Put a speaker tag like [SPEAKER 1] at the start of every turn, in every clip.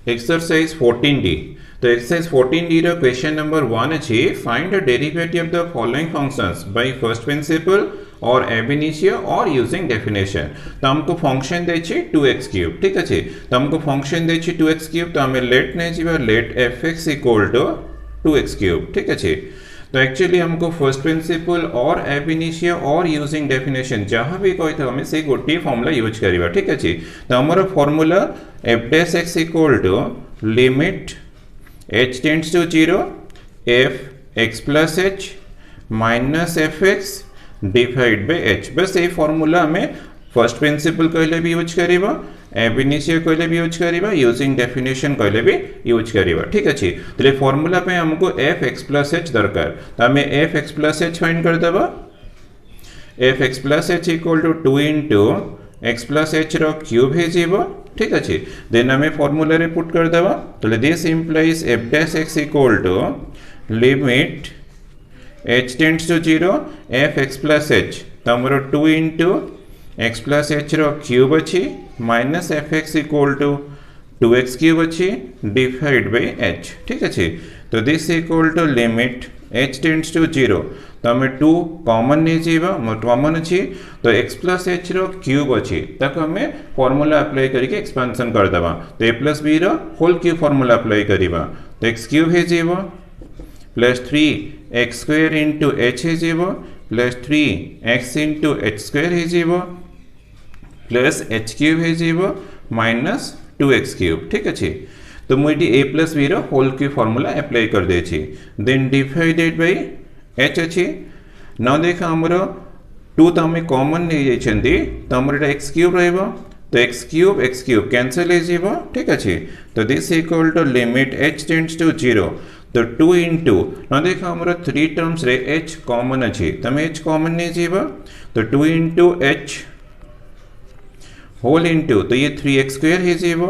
[SPEAKER 1] Exercise 14D। तो exercise 14D रो question number 1 अछि find the derivative of the following functions by first principle और एब initio और using definition. तो हमको फंक्शन दे छी 2x क्यूब, ठीक अछि। तो हमको फंक्शन दे छी 2x क्यूब, तो हमें लेट ने जीवा let fx equal to 2x cube, ठीक अछि। तो एक्चुअली हमको फर्स्ट प्रिंसिपल और एब इनिशियो और यूजिंग डेफिनेशन जहाँ भी कही था हमें से गोटे फॉर्मूला यूज करिवा, ठीक अछि। तो हमर formula f dash x equal to limit h tends to 0 f x plus h minus fx divide by h। बस ये फॉर्मूला हमें फर्स्ट प्रिंसिपल कहले भी यूज करिवा, एब इनिशियो कहले भी यूज करिवा, यूजिंग डेफिनेशन कहले भी यूज करिवा, ठीक अछि। तो ये फॉर्मूला पे हमको f x प्लस h दरकार, तो हमें f x plus h find कर देबा। f x plus h equal to 2 into x plus h रो क्यूब हे जीवो, ठीक अछि। देन हमें फॉर्मूला रे पुट कर देबा। तो this implies f dash x equal to limit h tends to 0 f x plus h, तो हमरो 2 इंटू x प्लस h रो क्यूब अछि minus f x equal to 2x cube अच्छी डिवाइड बाय h, ठीक अच्छे। तो this equal to limit h tends to 0, तो हमें 2 कॉमन नहीं जीवा कॉमन अच्छी, तो x प्लस h रो क्यूब अच्छी तक हमें फॉर्मूला अप्लाई करके एक्सपेंशन कर देवा। तो a प्लस b रो होल क्यूब फॉर्मूला अप्लाई करिवा, तो x क्यूब है जीवो plus 3x square into h है जीवो plus 3x into h square है जीवो प्लस h क्यूब है जीवो माइनस 2x क्यूब, ठीक अच्छे। तो मुझे a प्लस b रो होल क्यूब फॉर्मूला अप्लाई कर दे छी, देन डिवाइडेड बाय h अच्छे। ना देखा हमरो 2 तो हमें कॉमन नहीं जाइछंती, तो हमरो x क्यूब रहबो, तो x क्यूब कैंसिल है जीवो, ठीक अच्छे। तो this equal to limit h tends to 0, तो 2 इंटू ना देखा हमरो 3 टर्म्स रे h कॉमन अच्छे, तो हमें h कॉमन नहीं जीवो, तो 2 इंटू h होल इंटू, तो ये 3x स्क्वायर है जीवो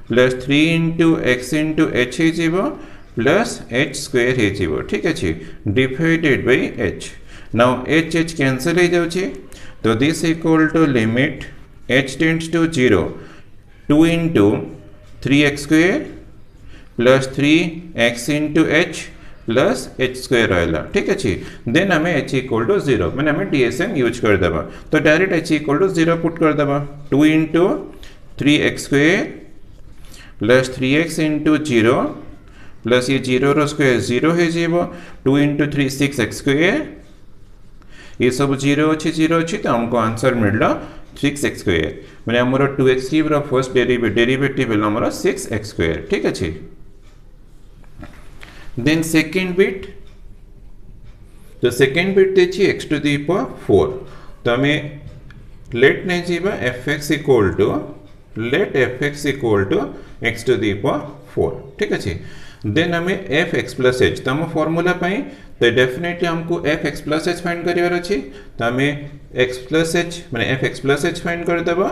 [SPEAKER 1] plus 3 into x into h है जीवो प्लस h स्क्वायर है जीवो, ठीक अच्छे, divided by h। Now h cancel हो जाउछे, तो this equal to limit h tends to 0 2 into 3x square plus 3x into h plus h square रहेला, ठीक अच्छे। देन हमें h इक्वल टू 0 मैंने हमें DSM यूज कर देबा, तो direct h equal to 0 put कर देबा। 2 into 3x square plus 3x into 0 plus ये 0 रो स्क्वायर 0 है जीवो 2 इंटू 3 6x स्क्वायर, ये सब 0 अच्छी, तो हमको आंसर मिलला 6x स्क्वायर, मैंने हमारा 2x cube row first derivative है हमारा 6x स्क्वायर, ठीक अच्छे। देन सेकेंड बिट, तो सेकेंड बिट दे छी x टू द पावर 4, तो हमें लेट नहीं जीवा fx equal to let fx equal to x to the power 4, ठीक अच्छे। देन हमें fx प्लस h, तो हम फॉर्मूला पाई, तो डेफिनेटली हमको fx प्लस h फाइंड करिवार अछि, तो हमें x प्लस h माने fx प्लस h फाइंड कर देबा,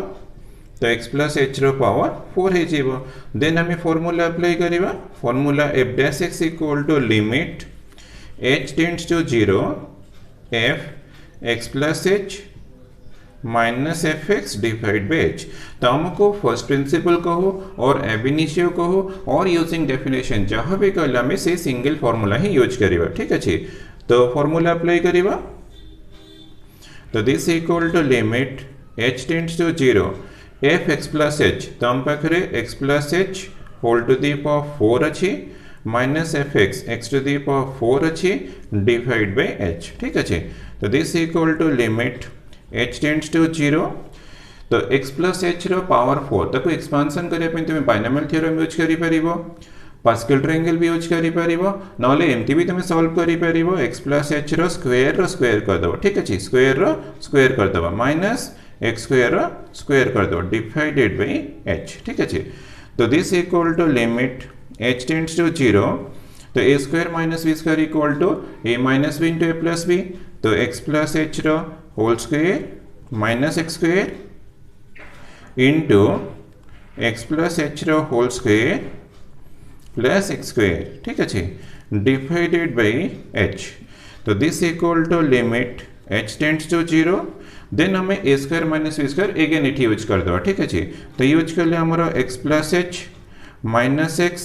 [SPEAKER 1] तो x प्लस h रो पावर 4 है जीवो। देन हमें फॉर्मूला अप्लाई करिवा, formula f dash x equal to limit h tends to 0 f x plus h minus fx divide by h। तो हमको फर्स्ट प्रिंसिपल कहो और एब इनिशियो कहो और यूजिंग डेफिनेशन जहाँ भी कहला में से सिंगल फॉर्मूला ही यूज करिवा, ठीक अच्छे। तो फॉर्मूला अप्लाई करिवा, तो this equal to limit h tends to 0 f x plus h, तो हम पाखरे x plus h whole to the power 4 अच्छी minus x to the power 4 अच्छी डिवाइड बाय h, ठीक अच्छे। तो this equal to limit h tends to 0, तो x plus h रो पावर 4 तक एक्सपेंशन करिया पे तुम बाइनोमियल थ्योरम यूज करि परिबो, पास्कल ट्रायंगल भी यूज करि परिबो, नले एमती भी तुम सॉल्व करि परिबो। x प्लस h रो स्क्वायर कर दबो, ठीक अछि, स्क्वायर कर दबो माइनस x स्क्वायर कर दो डिवाइडेड बाय h, ठीक अच्छे। तो this equal to limit h tends to 0, तो a square minus b square equal to a minus b into a plus b, तो x प्लस h रो whole square minus x square into x plus h रो whole square plus x square, ठीक अच्छे, divided by h। तो this equal to limit h tends to 0, then हमें a square minus b square again it use कर दो, ठीक अच्छे। तो यूज कर ले हमारा x plus h minus x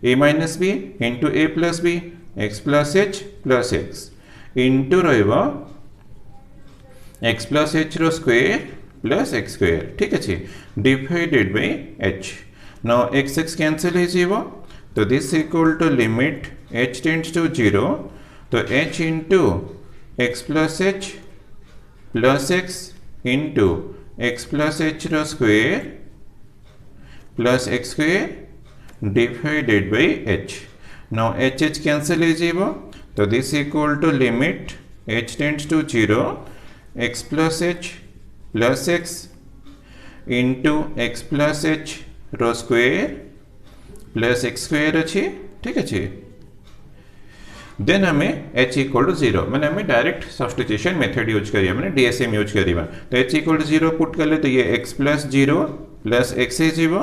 [SPEAKER 1] a minus b into a plus b x plus x into रहा एक्स प्लस एच रो स्क्वायर प्लस एक्स स्क्वायर ठीक अच्छे divided by h now x x cancel हो जीवो तो this equal to limit h tends to 0 तो h into x plus x into x plus h रो square plus x square divided by h now h cancel हो जीवो तो this equal to limit h tends to 0 x plus x into x plus h रो square plus x square अच्छे ठीक अच्छे then हमें h equal to 0 मैंने हमें डायरेक्ट सब्स्टिट्यूशन मेथड यूज करिए मैंने DSM यूज करिए तो h इक्वल टू 0 पुट कर ले तो ये x प्लस 0 प्लस एक्स है जीवो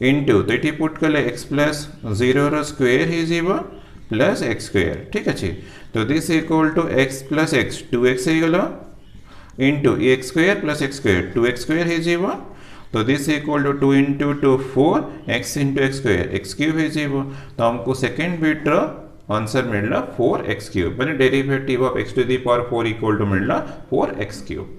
[SPEAKER 1] इंटू तो ये पुट कर ले x प्लस 0 रो स्क्वायर है जीवो प्लस एक्स स्क्वायर ठीक अच्छे तो this equal to x plus x 2x है गलो into x square plus x square 2x square है जीवो तो this equal to 2 into 2 4 x into x square x cube है जीवो तो हमको सेकेंड बिट रो आंसर मिलना 4x क्यूब मैंने derivative of x to the power 4 equal to मिलना 4x क्यूब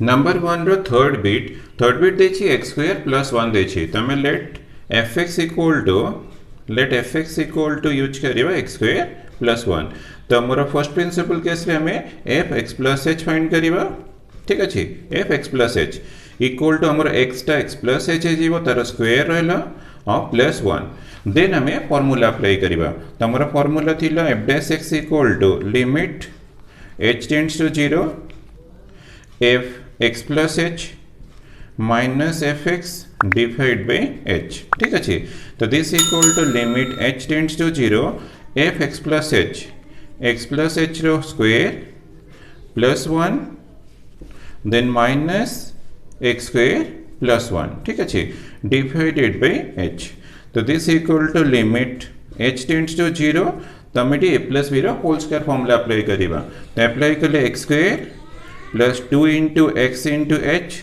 [SPEAKER 1] नंबर 1 रो थर्ड बिट देछि x स्क्वायर प्लस 1 देछि तमे let fx equal to use करिवा x स्क्वायर प्लस 1 तो हमर फर्स्ट प्रिंसिपल केस रे हमें fx प्लस h फाइंड करिवा ठीक अछि fx plus h equal to हमर x टा x प्लस h है जीवो तार स्क्वायर रहला और प्लस 1 देन हमें फार्मूला अप्लाई करिवा तो हमर फार्मूला थिला f dash x equal to limit h tends to 0 f x plus h minus f x divide by h ठीक अच्छे तो this equal to limit h tends to 0 f x plus h रो square plus 1 then minus x square plus 1 ठीक अच्छे divided by h तो this equal to limit h tends to 0 तमें ए plus B रो whole square formula apply करिवा तो apply कले x square plus 2 into x into H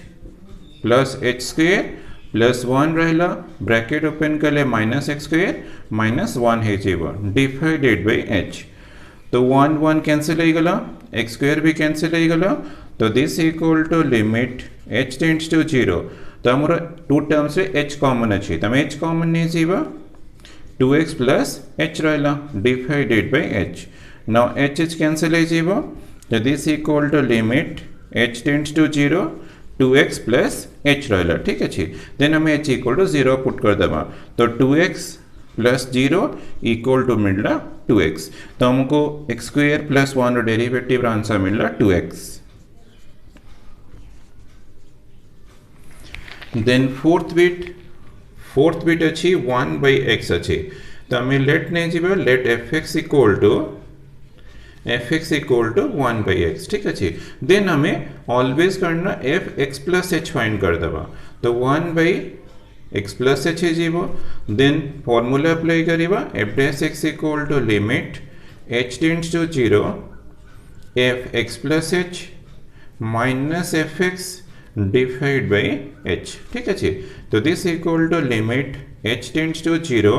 [SPEAKER 1] plus h square plus 1 रहला bracket open कर ले माइनस एक्स स्क्वायर माइनस 1 है जीवो divided by h तो 1 1 कैंसिल हो गला एक्स स्क्वायर भी कैंसिल हो गला तो this equal to limit h tends to 0 तो हमर टू टर्म्स रे h कॉमन अछि तमे h कॉमन नै जीवो 2x प्लस h रहला divided by h now h cancel हो जीवो तो this equal to limit h tends to 0 2x plus h रहला ठीक अच्छे देन हमें h इक्वल टू 0 पुट कर देवा तो 2x प्लस 0 इक्वल टू मिलना 2x तो हमको x square plus 1 derivative answer मिलना 2x देन फोर्थ बिट अच्छी 1 by x अच्छे तो हमें लेट नहीं जीवा let fx equal to 1 by x ठीक अच्छे देन हमें ऑलवेज करना f x plus h find कर देवा तो 1 by x प्लस h है जीवो देन फॉर्मूला अप्लाई करिवा f dash x equal to limit h tends to 0 f x plus h minus f x divide by h ठीक अच्छे तो this equal to limit h tends to 0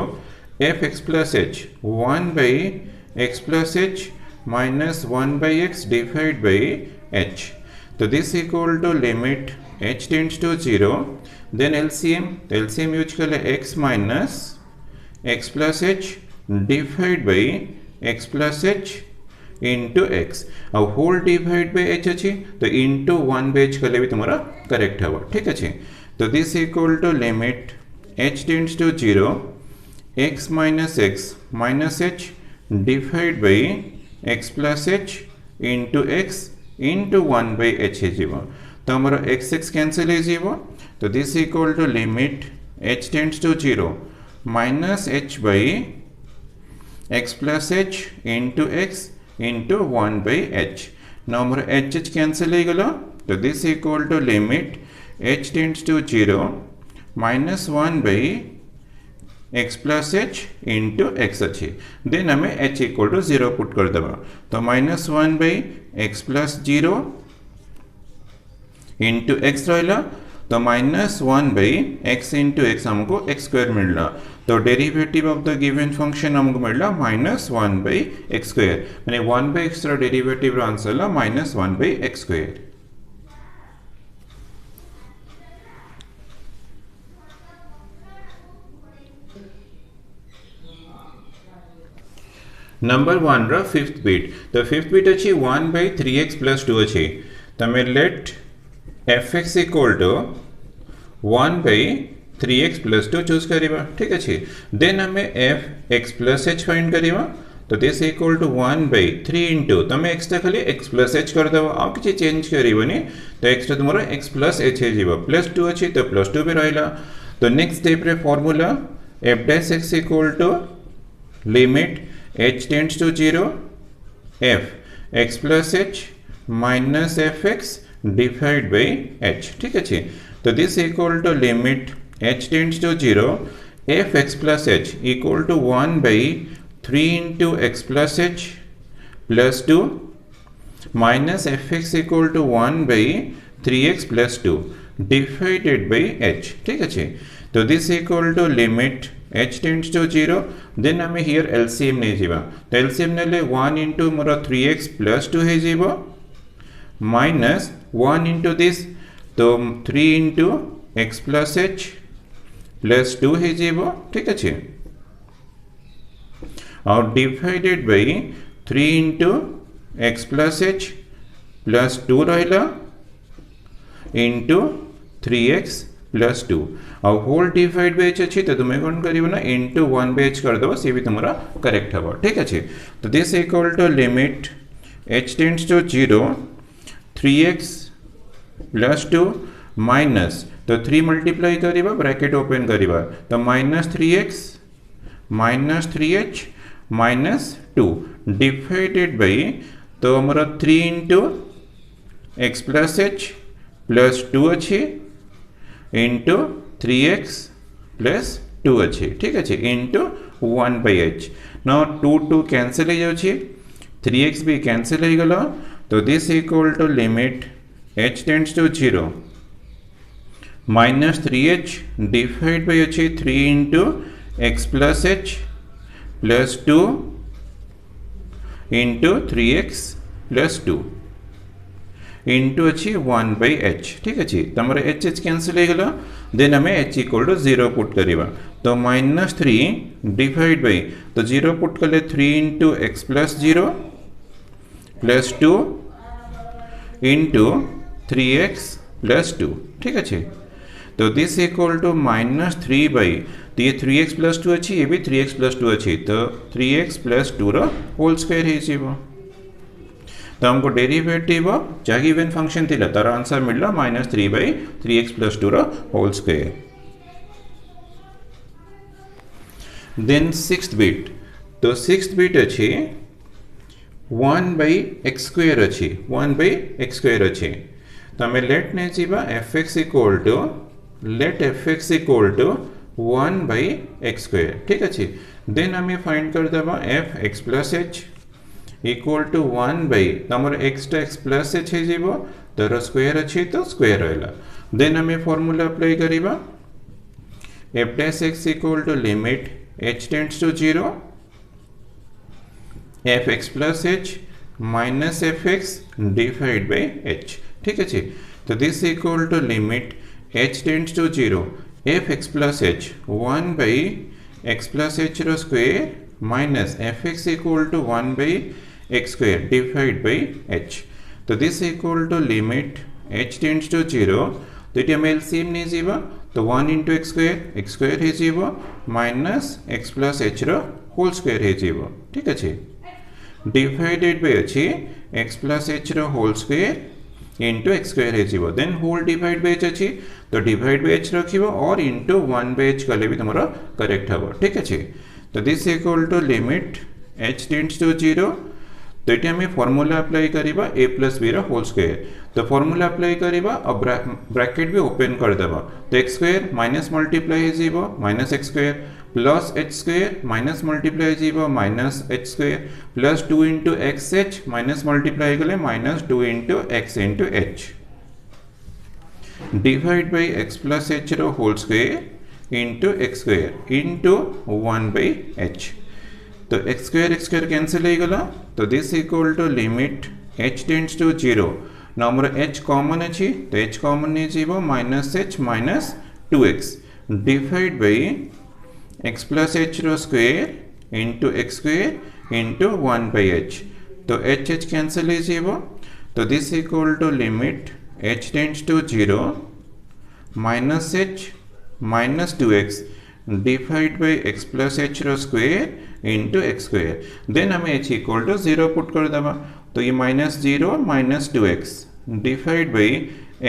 [SPEAKER 1] f x plus h 1 by x plus h minus 1 by x divided by h तो this equal to limit h tends to 0 then LCM use कर ले x minus x plus h divided by x plus h into x अब whole divide by h अच्छी तो into 1 by h कर ले भी तुम्हारा करेक्ट है ठीक अच्छे तो this equal to limit h tends to 0 x minus h divided by x plus h into x into 1 by h है जीवो तो हमारा x कैंसिल है जीवो तो this equal to limit h tends to 0 minus h by x plus h into x into 1 by h now हमारा h cancel है गला तो this equal to limit h tends to 0 minus 1 by x plus h into x अच्छी then um h equal to 0 put करदे तो -1 by x plus 0 into x रहा तो -1 by x into x हमको x square मिलला तो derivative of the given function हमको मिलला -1 बै एक्स स्क्वायर माने 1 by x derivative row answer ला -1 बै एक्स स्क्वायर। नंबर 1 रा फिफ्थ बीट तो फिफ्थ बीट अच्छी 1 बै 3x प्लस 2 अच्छी तमे let fx equal to 1 by 3x plus 2 choose करिबा ठीक अछि देन हमें fx प्लस h फाइंड करिबा तो this equal to 1 by 3 into तमे x ता खाली x प्लस h कर देबो आ किछि चेंज करिबोनी तो x तो तुमरो x प्लस h हे जीवो प्लस 2 अछि तो प्लस 2 भी रहला तो नेक्स्ट स्टेप रे formula f dash x equal to limit h tends to 0 f x plus h minus fx divided by h ठीक है तो this equal to limit h tends to 0 f x plus h equal to 1 by 3 into x plus h plus 2 minus fx equal to 1 by 3x plus 2 divided by h ठीक है तो this equal to limit h tends to 0 then हमें here LCM नहीं जीवा तो LCM ने ले 1 into मोरा 3x plus 2 है जीवा minus 1 into this तो 3 into x plus h plus 2 है जीवा ठीक है और divided by 3 into x plus h plus 2 रहेला into 3x प्लस 2 और होल डिवाइड बाय h अच्छी तो तुम्हें कौन करियो ना इनटू 1 बाय h कर दो सी भी तुम्हारा करेक्ट हबो ठीक अछि तो this equal to limit h tends to 0 3x plus 2 minus तो 3 मल्टीप्लाई करिबा ब्रैकेट ओपन करिबा तो -3x minus 3h minus 2 divided by तो हमरा 3 into x plus h plus 2 अछि इंटू 3x प्लस 2 अच्छे ठीक है इंटू 1 by h ना 2 2 कैंसिल हो जाउछि 3x भी कैंसिल हो गला तो this equal to limit h tends to 0 minus 3h divide by अच्छे 3 into x plus h plus 2 into 3x plus 2 into अच्छी 1 by h ठीक है तमर h h कैंसिल हो गला देन हमें h इक्वल टू 0 पुट करिबा तो -3 डिवाइड बाय तो 0 पुट कले 3 into x plus 0 plus 2 into 3x plus 2 ठीक है तो दिस इक्वल टू -3 बाय तो ये 3x प्लस 2 अच्छी ये भी 3x प्लस 2 अच्छी तो 3x प्लस 2 रो होल स्क्वायर है जीवो तो हमको डेरिवेटिव जहाँ गिवन फंक्शन थिला तार आंसर मिलला -3 by 3x plus 2 रो whole square then sixth bit तो सिक्स्थ बीट अच्छी 1 by x स्क्वायर अच्छी 1 by x स्क्वायर अच्छी तो हमें लेट ने जीवा fx equal to let fx equal to 1 by x square ठीक अच्छी देन हमें फाइंड कर देवा f x plus h equal to 1 by तमर x to x plus h है जीवो तर स्क्वायर अच्छी तो स्क्वायर रहला देन हमें फार्मूला अप्लाई करिबा f dash x equal to limit h tends to 0 fx plus h minus fx divide by h ठीक है तो this equal to limit h tends to 0 fx plus h 1 by x plus h रो square minus fx equal to 1 by x square divided by h तो this equal to limit h tends to 0 तो ये हमें LCM नहीं जीवा तो 1 into x square है जीवो माइनस x plus h रो होल स्क्वायर है जीवो ठीक है डिवाइडेड बाय अच्छी x plus h रो whole square into x square है जीवो then whole divide by h अच्छी तो डिवाइड बाय h रखिबो और इंटू 1 by h कले भी तुम्हारा करेक्ट हबो ठीक है तो this equal to limit h tends to 0 तो ये हमें फॉर्मूला अप्लाई करिबा a प्लस b रो होल स्क्वायर तो फॉर्मूला अप्लाई करिबा अब ब्रैकेट भी ओपन कर देबा तो x स्क्वायर माइनस मल्टीप्लाई है जीवो minus x square plus h square minus multiply जीवो minus h square plus 2 into x h minus multiply गले minus 2 into x into h divide by x plus h रो whole square into x square into 1 by h तो x square cancel हो गला तो this equal to limit h tends to 0 ना हमर h common अछि तो h कॉमन नहीं जीवो minus h minus 2x divide by x plus h रो square into x square into 1 by h तो h कैंसिल हो जीवो तो this equal to limit h tends to 0 minus h minus 2x divide by x plus h रो square into x square then हमें h equal to 0 put कर देबा तो ये minus 0 minus 2x divide by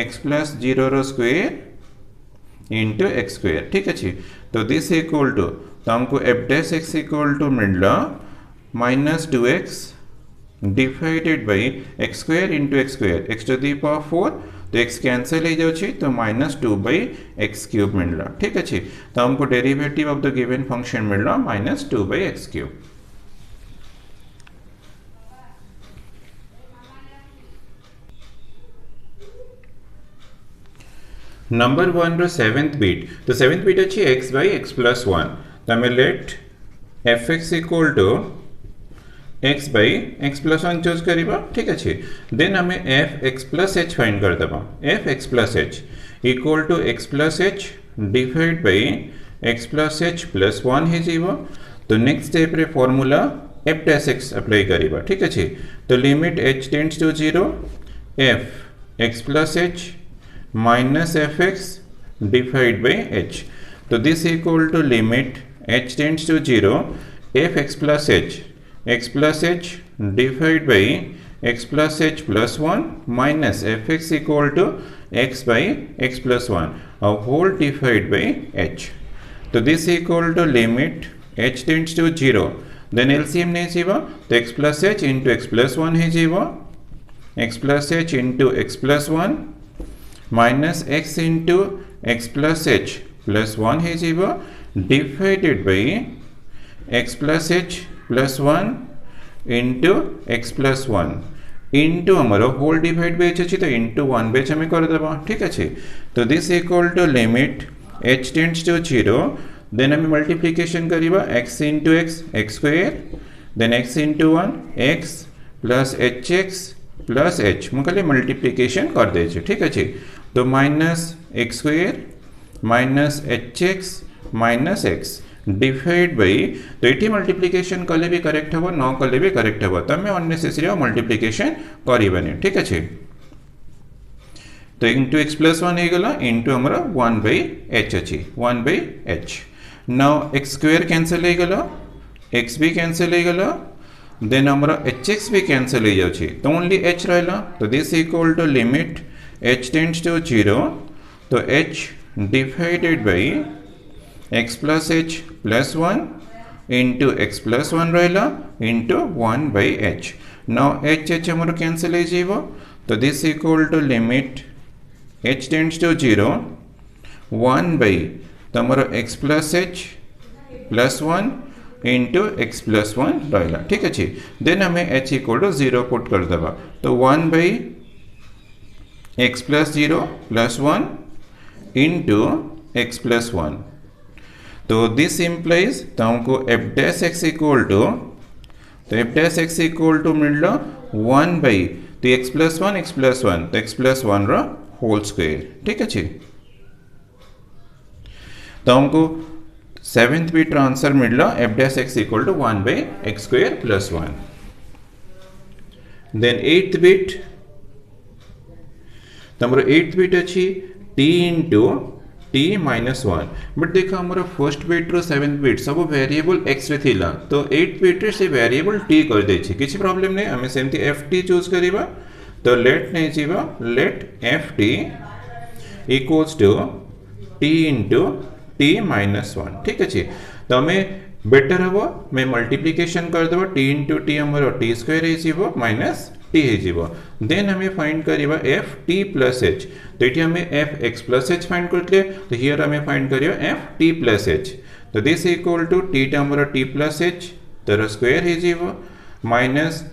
[SPEAKER 1] x plus 0 रो square into x square ठीक अच्छे तो दिस इक्वल टू तो हमको f dash x equal to मिलला minus 2x divided by x square into x square x to the power 4 तो x cancel हो जाउछि तो माइनस 2 बाय x क्यूब मिलला ठीक अच्छे तो हमको derivative of the given function मिलला minus 2 by x cube number 1 रो 7th बीट तो 7th बीट अछि x by x plus 1 तो हमें let fx equal to x by x plus 1 choose करिबा ठीक अछि देन हमें fx plus h फाइंड कर देबा fx plus h equal to x plus h divide by x plus h plus 1 हे जीवो तो नेक्स्ट स्टेप रे formula f dash x apply करिबा ठीक अछि तो limit h tends to 0 f x plus h minus fx divided by h तो this equal to limit h tends to 0 fx plus h divided by x plus h plus 1 minus fx equal to x by x plus 1 a whole divided by h तो this equal to limit h tends to 0 then LCM नहीं जीवा तो x plus h into x plus 1 है जीवा x plus h into x plus 1 minus x into x plus h plus 1 है जीवा divided by x plus h plus 1 into x plus 1 into हमारा whole divide by h तो into 1 by हमें कर देबा ठीक अच्छे तो this equal to limit h tends to 0 then हमें मल्टीप्लिकेशन करिबा x into x x square then x into 1 x plus hx plus h मुकले मल्टीप्लिकेशन कर दे ठीक अच्छे तो minus x square minus hx minus x divide by तो एटी मल्टीप्लिकेशन कले भी करेक्ट हबो न कले भी करेक्ट हबो तमे अननेसेसरी मल्टीप्लिकेशन करिबानी ठीक अछि तो इनटू x plus 1 हे गला इनटू हमरा 1 by h अछि 1 by h now x square cancel हे गला x भी कैंसिल हे गला देन हमरा hx भी कैंसिल हो जाउछि तो ओनली h रहला तो this equal to limit h tends to 0 तो h divided by x plus h plus 1 into x plus 1 रहला into 1 by h now h हमरो कैंसिल हो जीवो तो this equal to limit h tends to 0 1 by तो हमरो x plus h plus 1 into x plus 1 रहला ठीक अछि देन हमें h इक्वल टू 0 पुट कर देबा तो 1 by x plus 0 plus 1 into x plus 1 तो दिस इम्प्लाइज तो हमको f dash x equal to तो f dash x equal to मिलला 1 by तो x plus 1 तो x plus 1 रो होल स्क्वायर ठीक अछि तो हमको 7th बीट आंसर मिलला f dash x equal to 1 by x square plus 1 देन 8th बीट तो हमरो 8th बीट अछि t into t minus 1 but देखा हमारा फर्स्ट बीट रो 7th बीट सब वेरिएबल x रे थिला तो 8th बीट से वेरिएबल t कर दे छी किछि प्रॉब्लम नै हमें सेमती ft चूज करिबा तो लेट नै जीवा let ft equals to t into t minus 1 ठीक अछि तो हमें बेटर हबो मैं मल्टीप्लिकेशन कर देबो t into t हमरो t स्क्वायर हे जीवो माइनस t हे जीवो देन हमें फाइंड करिबा f t plus h तो एटी हमें f x plus h find करले तो हियर हमें फाइंड करियो f t plus h तो दिस इक्वल टू टी टामर टी प्लस एच तर स्क्वायर हो माइनस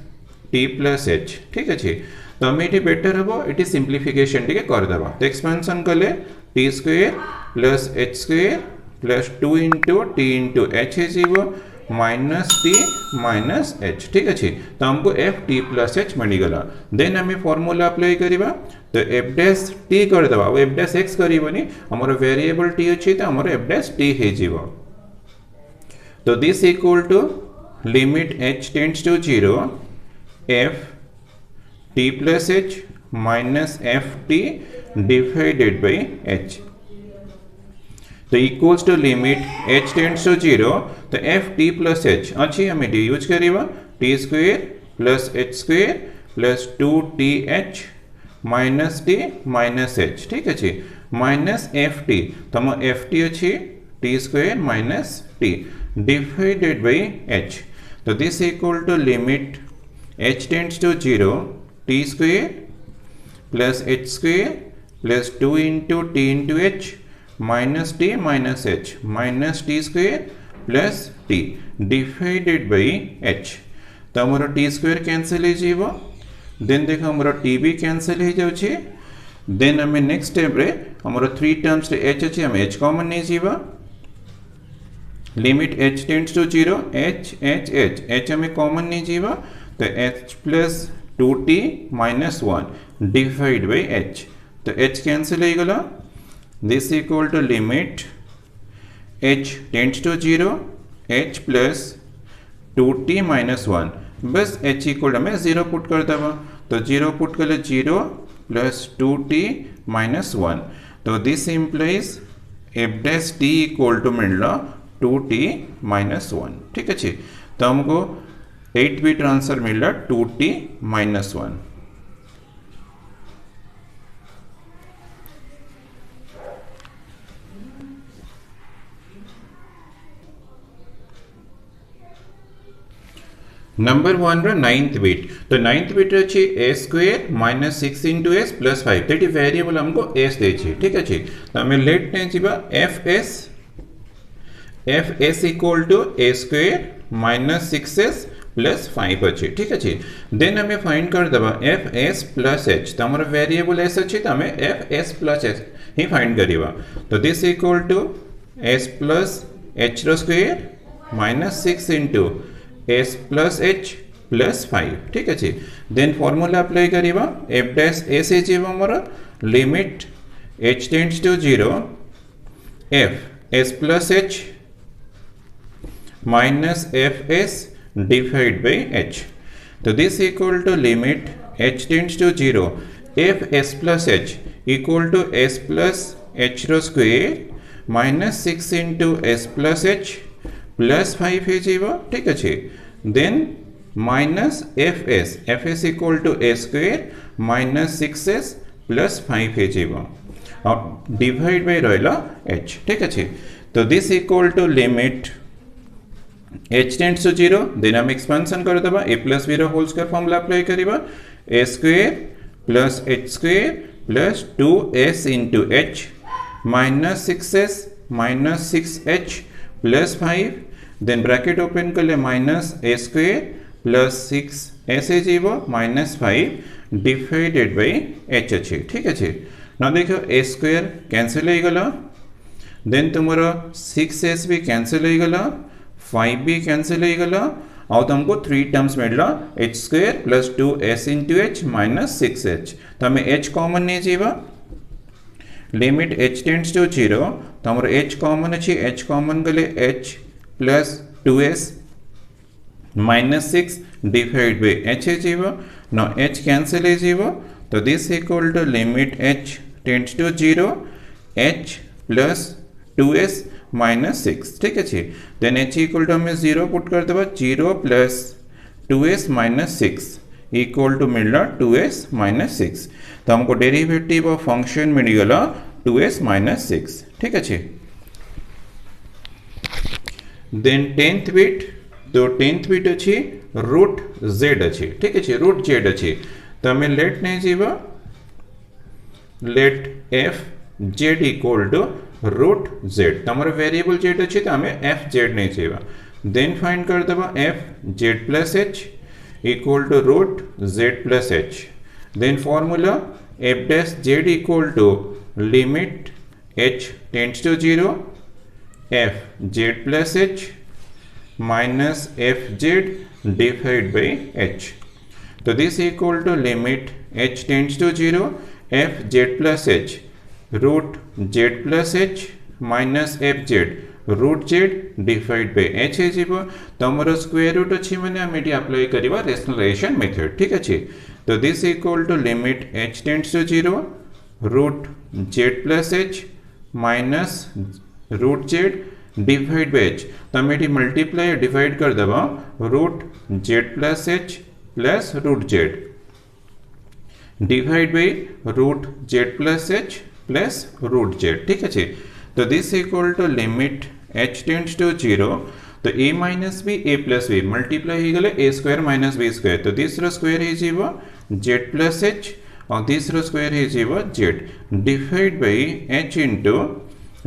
[SPEAKER 1] टी प्लस एच ठीक अच्छे तो आम ये बेटर हम ये सिंप्लिफिकेशन टी करदे तो एक्सपेंशन कले t square plus h square plus 2 into t into h हो माइनस टी माइनस एच ठीक अच्छे तो हमको एफ टी प्लस एच मिलगला देन आम फॉर्मूला अप्लाई करवा तो एफ डैश टी करदे एफ डैश एक्स करनी आमर वेरिएबल टी अच्छी तो आमर एफ डैश टी हो तो this equal to limit H tends to 0 f t plus h minus f t divided by h तो equals to limit h tends to 0 तो F t plus H अच्छी आम ये यूज करवा t square plus h square plus 2 t h minus t minus h ठीक अच्छे minus f t तो हम एफ टी अच्छी t square minus t divided by h तो this equal to limit h tends to 0 t square plus h square plus 2 into t into h minus t minus h minus t square plus t divided by h तो आमर t square cancel हो then देख आमर T भी cancel हो जाउछि then आम next step रे आमर 3 टर्म्स रे एच अच्छे आम एच कॉमन नहीं जीवा limit H tends to 0 h h h h आम कॉमन नहीं जीवा तो h plus 2t minus 1 divide by h तो एच कैंसिल हो गला this equal to limit h tends to 0 h plus 2t minus 1 बस h इक्वल हमें 0 पुट कर देवा तो 0 पुट कर ले 0 प्लस 2t माइनस 1 तो this implies f dash t equal to मिलना 2t माइनस 1 ठीक अच्छे तो हमको 8 बिट आंसर मिला 2t माइनस 1 नंबर 1 रो 9th बिट तो 9th बिट अच्छी a square minus 6 into s plus 5 that variable हमको s दे ठीक अच्छे तो हमें लेट ने जीवा f s equal to a square minus 6s plus 5 अच्छे ठीक अच्छे देन हमें फाइंड कर दबा एफ एस प्लस एच तो हमारा वेरिएबल s अच्छे तो हमें एफ एस प्लस एच ही फाइंड करिवा तो this equal to s plus h रो square minus 6 into s plus h plus 5 ठीक अच्छे देन फॉर्मूला अप्लाई करिवा एफ डैश एस एच हमर limit h tends to 0 f s plus h minus f s divide by h तो this equal to limit h tends to 0 f s plus h equal to s plus h रो square minus 6 into s plus h plus 5 है जीवा ठीक अच्छे then minus f s equal to a square minus 6s plus 5 है जीवा और divide by रहा h ठीक अच्छे तो this equal to limit h tends to 0 देन हम एक्सपेंशन कर देबा a प्लस b रो होल स्क्वायर फॉर्मूला अप्लाई करिबा a square plus h square plus 2s into h minus 6s minus 6h plus 5 then bracket open कर ले minus ए square plus 6 ऐसे जीवो माइनस 5 डिवाइडेड बाय एच अच्छे ठीक अच्छे ना देखो ए स्क्वायर कैंसिल हो गला देन तुम्हारा 6s भी कैंसिल हो गला 5 भी कैंसिल हो गला और तुमको 3 टर्म्स मिलला H square plus 2s into h minus 6h तो हमें h कॉमन नहीं जीवा लिमिट h टेंड्स टू 0 तो हमारा h कॉमन अच्छी h कॉमन गले h plus 2s minus 6 divide by h जीवो नो h कैंसिल है जीवो तो this equal to limit h tends to 0 h plus 2s minus 6 ठीक अच्छे देन h इक्वल टू हमें 0 पुट कर देबा 0 plus 2s minus 6 equal to मिलला 2s माइनस 6 तो हमको डेरिवेटिव ऑफ फंक्शन मिल गला 2s माइनस 6 ठीक अच्छे देन 10th बिट तो 10th बिट अच्छी रूट z अच्छी ठीक अच्छे रूट z अच्छी तो हमें लेट नहीं जीवा let f z equal to root z तमर वेरिएबल जेड अच्छी तो आम एफ जेड नहीं चाहिए देन फाइंड करदे f z plus h equal to root z plus h then formula f dash z equal to limit H tends to 0 f z plus h minus f z divide by h तो this equal to limit h tends to 0 f z plus h root z plus h minus f z root z divide by h है जीवो तमरो square root अछि माने हम एटी apply करबा rationalisation method ठीक अछि तो this equal to limit h tends to 0 root z plus h minus root z divide by h तम एटी मल्टीप्लाई डिवाइड कर देबा root z plus h plus root z divide by root z plus h plus root z ठीक है तो this equal to limit h tends to 0 तो a minus b a plus b multiply हो गले a square minus b square तो तीसरा square है जीवो z प्लस h और तीसरा स्क्वायर है जीवो z divide by h into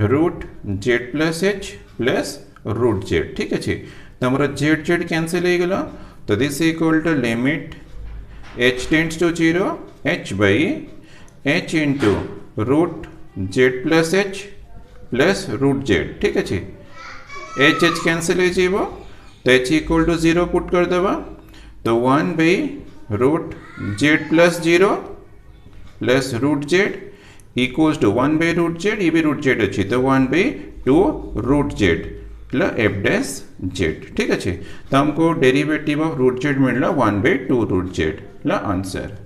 [SPEAKER 1] root z plus h plus root z ठीक है तमरो z कैंसिल हो गला तो this equal to limit h tends to 0 h by h into root z plus h plus root z ठीक है h h cancel हो जाइबो तो h इक्वल टू 0 पुट कर देबा तो 1 by root z plus 0 plus root z equals to 1 by root z ये भी रूट z अच्छी तो 1 by 2 root z plus f dash z ठीक है तो हमको डेरिवेटिव ऑफ रूट जेड मिलना 1 by 2 रूट जेड ला आंसर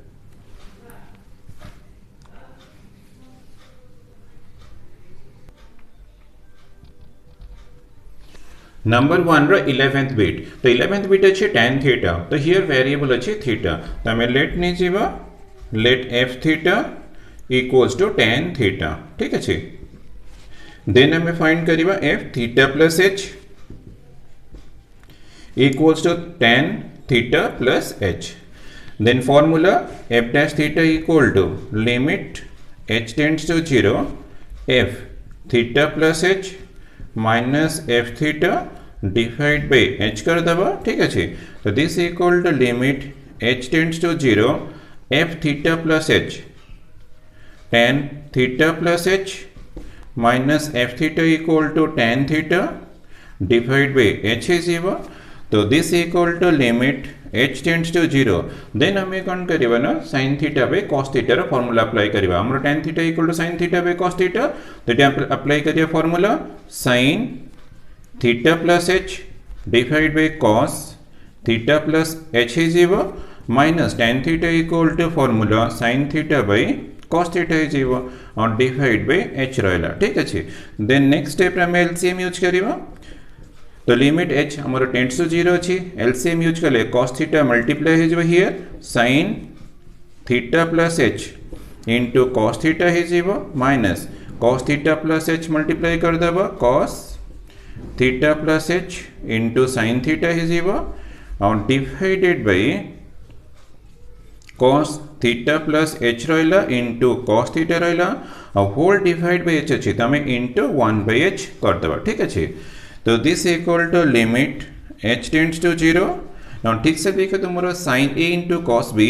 [SPEAKER 1] नंबर 1 रो 11th बीट तो 11th बीट अच्छे tan थीटा तो हियर वेरिएबल अच्छे थीटा तो हमें लेट नहीं जीवा let f theta equals to tan theta ठीक है देन हमें फाइंड करिबा f theta plus h equals to tan theta plus h then formula f dash theta equal to limit h tends to 0 f theta plus h minus F theta divide by h कर दबा ठीक है तो this equal to limit h tends to 0 f theta plus h tan theta plus h minus F theta equal to tan theta divide by h है जीवा तो this equal to limit h tends to 0 then हमें कौन करिबा ना sin theta by cos theta रो formula apply करिबा हमरो tan theta equal to sin theta by cos theta तो एटा अप्लाई करिया formula sin theta plus h divide by cos theta plus h है जीवा minus tan theta equal to formula sin theta by cos theta है जीवा और divide by h रहला ठीक है देन नेक्स्ट स्टेप रे हम एलसीएम यूज करिबा तो लिमिट h हमारा टेंड्स टू 0 अच्छी एलसीएम यूज कर ले cos थीटा मल्टीप्लाई है जो here sin theta plus h into cos theta है जीवो minus cos theta plus h multiply कर देबा cos theta plus h into sin theta है जीवो और divided by cos theta plus h रहला इनटू cos थीटा रहला और होल डिवाइड बाय h अछि त हमें इनटू 1 बाय h कर देबा ठीक है तो this equal to limit h tends to 0 now ठीक से देखो तो मोर sin a into cos b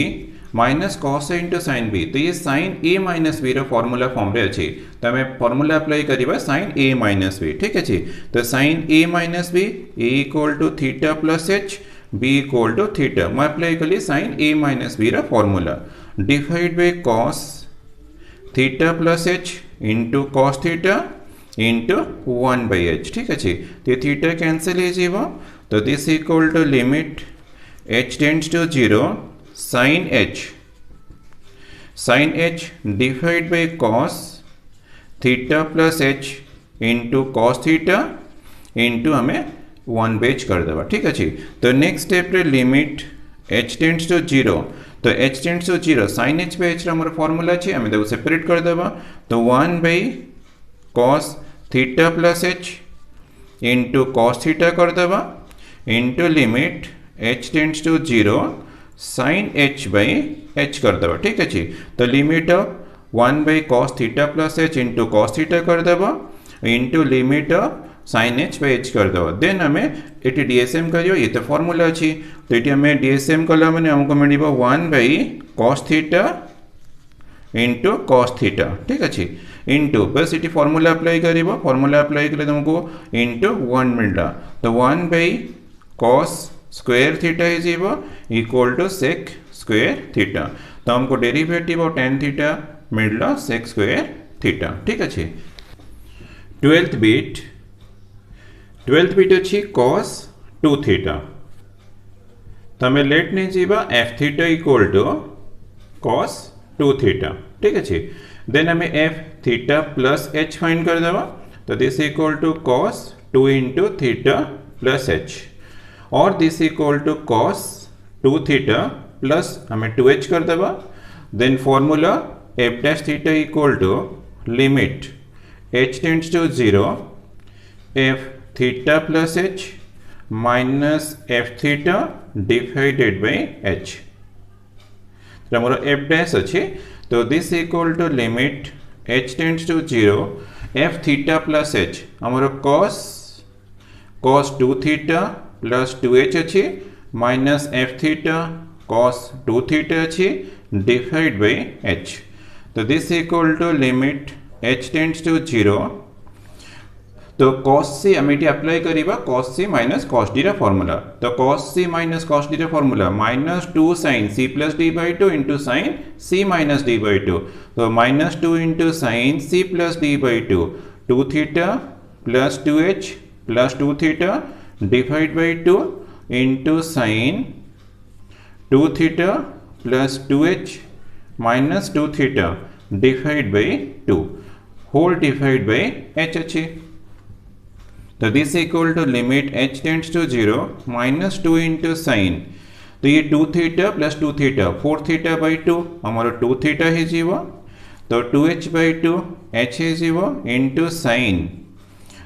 [SPEAKER 1] minus cos a into sin b तो ये sin a माइनस b रो फार्मूला फॉर्म रे अछि तो हमें फार्मूला अप्लाई करिबा sin a माइनस b ठीक है तो sin a minus b a equal to theta plus h b equal to theta मैं अप्लाई कली sin a माइनस b रो formula divide by cos theta plus h into cos theta into 1 by h ठीक है तो theta cancel हो जाएगा तो this equal to limit h tends to 0 sin h divide by cos theta plus h into cos theta into हमें 1 by h कर देगा ठीक है तो नेक्स्ट स्टेप रे लिमिट h टेंड्स टू 0 तो h tends to 0 sin h by h हमर formula अछि हमें देखो सेपरेट कर देबा तो 1 by cos theta plus h into cos theta कर देबा into limit h tends to 0 sin h by h कर देबा ठीक है तो limit of 1 by cos theta plus h into cos theta कर देबा into limit of sin h by h कर दो देन हमें ये डीएसएम करियो ये तो फॉर्मूला अछि तो ये हमें डीएसएम कला माने हमको मिलिबो 1 by cos theta into cos theta ठीक अछि इंटू बस ये फॉर्मूला अप्लाई करिबो फॉर्मूला अप्लाई कले तुमको इंटू 1 मिलला तो 1 by cos square theta is equal to sec square theta तो हमको डेरिवेटिव ऑफ tan थीटा मिलला sec स्क्वायर थीटा ठीक अछि 12th बीट अच्छी cos 2 थीटा तमें लेट नहीं जीवा f theta equal to cos 2 theta ठीक अच्छी देन हमें f theta plus h find कर देवा तो this equal to cos 2 into theta plus h और this equal to cos 2 theta plus हमें 2h कर देवा then formula f dash theta equal to limit h tends to 0 f theta plus h minus f theta divided by h तो हमारा f dash अच्छे तो this equal to limit h tends to 0 f theta plus h हमारा cos 2 theta plus 2h अच्छे minus f theta cos 2 theta अच्छे divide by h तो this equal to limit h tends to 0 तो cos c हम ये apply करिबा cos c minus cos d रा formula तो cos c minus cos d रा formula minus 2 sin c plus d by 2 into sin c minus d by 2 तो minus 2 into sin c plus d by 2 2 theta plus 2h plus 2 theta divide by 2 into sin 2 theta plus 2h minus 2 theta divide by 2 whole divide by h अच्छी तो this equal to limit h tends to 0 minus 2 into sine तो ये 2 theta plus 2 theta 4 theta by 2 हमारा 2 theta ही जीवो तो 2h by 2 h ही जीवो into sine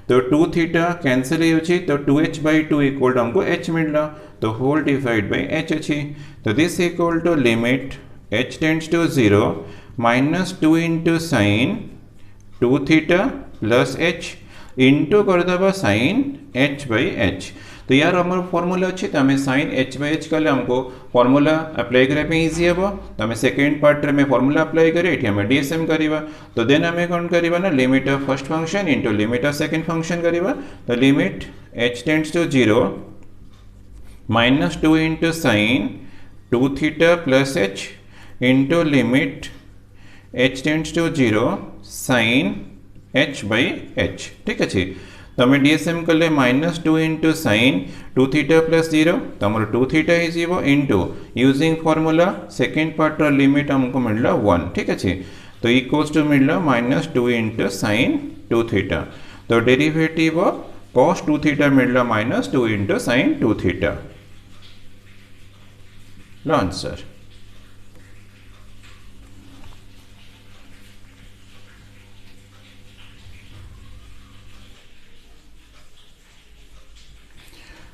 [SPEAKER 1] तो 2 थीटा कैंसिल ही तो 2h बाई 2 इक्वल टू हमको h मिलना तो होल डिवाइड बाई h अच्छी तो this equal to limit h tends to 0 minus 2 into sine 2 theta plus h into कर देवा साइन h बाई h तो यार हमारा फॉर्मूला अच्छे तो हमें साइन h बाई h कले हमको फॉर्मूला अप्लाई करने इजी हे तो हमें सेकेंड पार्ट में फॉर्मूला अप्लाई करे ये हमें डीएसएम करिबा तो देन हमें कौन करिबा ना limit of first function into limit of second function करिबा तो limit h tends to 0 minus 2 into sine 2 theta plus h into limit h tends to 0 sine h by h ठीक अच्छे तो हमें डीएसएम कर ले minus 2 into sine 2 theta plus 0 तो हमारा 2 थीटा ही जीवो into using formula second part limit हमको मिलला 1 ठीक अच्छे तो इक्वल्स टू मिलला माइनस 2 इंटू साइन 2 थीटा तो डेरिवेटिव ऑफ cos 2 थीटा मिलला minus 2 into sine 2 theta answer